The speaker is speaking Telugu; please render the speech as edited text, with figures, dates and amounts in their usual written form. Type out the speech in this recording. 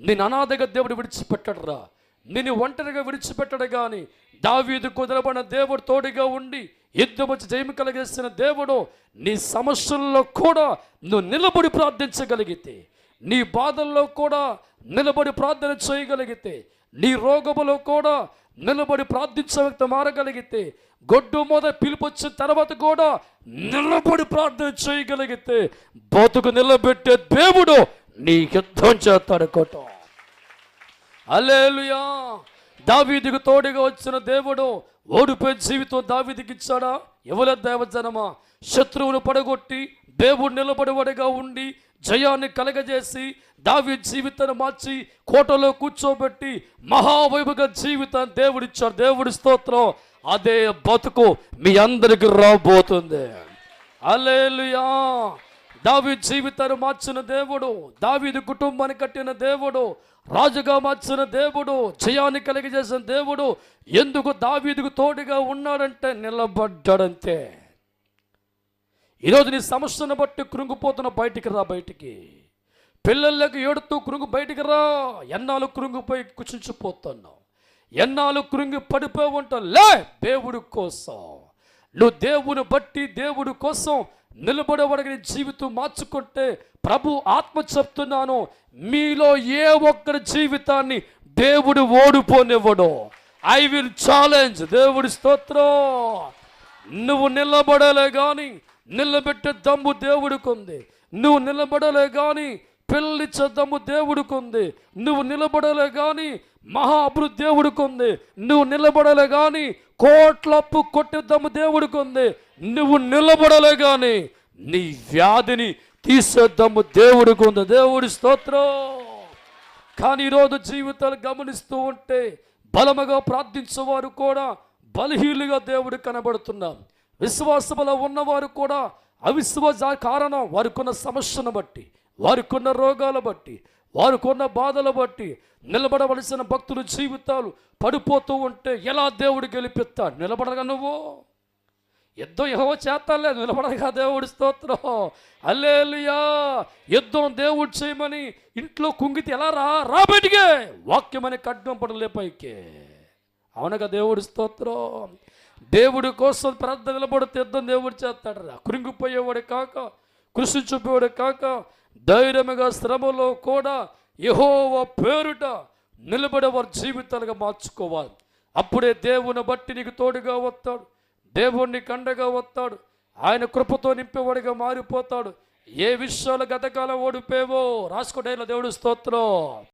నేను అనాథగా దేవుడు విడిచిపెట్టడురా, నేను ఒంటరిగా విడిచిపెట్టడు. కానీ దావీదు కుదరబడిన దేవుడు తోడుగా ఉండి యుద్ధం వచ్చి జయము కలిగేసిన దేవుడు, నీ సమస్యల్లో కూడా నువ్వు నిలబడి ప్రార్థించగలిగితే, నీ బాధల్లో కూడా నిలబడి ప్రార్థన చేయగలిగితే, నీ రోగములో కూడా నిలబడి ప్రార్థించే మారగలిగితే, గొడ్డు మొద పిలుపొచ్చిన తర్వాత కూడా నిలబడి ప్రార్థన చేయగలిగితే, బతుకు నిలబెట్టే దేవుడు నీ యుద్ధం చేస్తాడు కోట. హల్లెలూయా. దావీదుకు తోడుగా వచ్చిన దేవుడు ఓడిపోయే జీవితం దావీదుకి ఇచ్చాడా? ఇవ్వలేదు. దేవజనమా, శత్రువును పడగొట్టి దేవుడు నిలబడివాడిగా ఉండి జయాన్ని కలగజేసి దావీదు జీవితాన్ని మార్చి కోటలో కూర్చోబెట్టి మహావైభవ జీవితాన్ని దేవుడిచ్చాడు. దేవుడి స్తోత్రం. అదే బతుకు మీ అందరికి రాబోతుంది. హల్లెలూయా. దావీదు జీవితాన్ని మార్చిన దేవుడు, దావీదు కుటుంబాన్ని కట్టిన దేవుడు, రాజుగా మార్చిన దేవుడు, జయాన్ని కలిగజేసిన దేవుడు ఎందుకు దావీదుకు తోడుగా ఉన్నాడంటే నిలబడ్డాడంతే. ఈరోజు నీ సమస్యను బట్టి కృంగిపోతున్న బయటికి రా. బయటికి పిల్లలకు ఏడుతూ కృంగు బయటికి రా. ఎన్నాళ్ళు కృంగిపోయి కుచించిపోతున్నావు, ఎన్నాళ్ళు కృంగి పడిపోయి ఉంటావు. లే, దేవుడి కోసం నువ్వు దేవుని బట్టి దేవుడి కోసం నిలబడేవాడికి జీవితం మార్చుకుంటే ప్రభు ఆత్మ చెప్తున్నాను, మీలో ఏ ఒక్కరి జీవితాన్ని దేవుడు ఓడిపోనివ్వడు. I will challenge. దేవుడి స్తోత్రం. నువ్వు నిలబడలే కానీ నిలబెట్టే దమ్ము దేవుడికి ఉంది. నువ్వు నిలబడలే కానీ పిల్లలిచ్చే దమ్ము దేవుడికి ఉంది. నువ్వు నిలబడలే కానీ మహా అభివృద్ధి దేవుడికి ఉంది. నువ్వు నిలబడలే కానీ కోట్లప్పు కొట్టే దమ్ము దేవుడికి ఉంది. నువ్వు నిలబడలే కానీ నీ వ్యాధిని తీసే దమ్ము దేవుడికి ఉంది. దేవుడి స్తోత్రం. కానీ ఈరోజు జీవితాలు గమనిస్తూ ఉంటే బలముగా ప్రార్థించేవారు కూడా బలహీనులుగా దేవుడు కనబడుతున్నాం. విశ్వాసములో ఉన్నవారు కూడా అవిశ్వాస కారణం వారికున్న సమస్యను బట్టి, వారికున్న రోగాల బట్టి, వారికున్న బాధలు బట్టి నిలబడవలసిన భక్తుల జీవితాలు పడిపోతూ ఉంటే ఎలా దేవుడు గెలిపిస్తాడు? నిలబడగా నువ్వు యుద్ధం యెహోవా చేస్తాలే, నిలబడగా దేవుడి స్తోత్రం. హల్లెలూయా. యుద్ధం దేవుడు చేయమని ఇంట్లో కుంగితే ఎలా రా బయటికే వాక్యమని ఖడ్గం పడలే పైకి. అవునగా దేవుడి స్తోత్రం. దేవుడి కోసం ప్రార్థన నిలబడితే యుద్ధం దేవుడు చేస్తాడు రా. కృంగిపోయేవాడు కాక, కృషి చూపేవాడు కాక ధైర్యముగా శ్రమలో కూడా యెహోవా పేరుట నిలబడేవారు జీవితాలుగా మార్చుకోవాలి. అప్పుడే దేవుని బట్టి నీకు తోడుగా వస్తాడు, దేవుణ్ణి కండగా వస్తాడు, ఆయన కృపతో నింపేవాడిగా మారిపోతాడు. ఏ విషయాలు గతకాలం ఓడిపోయేవో రాసుకోవడంలో దేవుడు స్తోత్రం.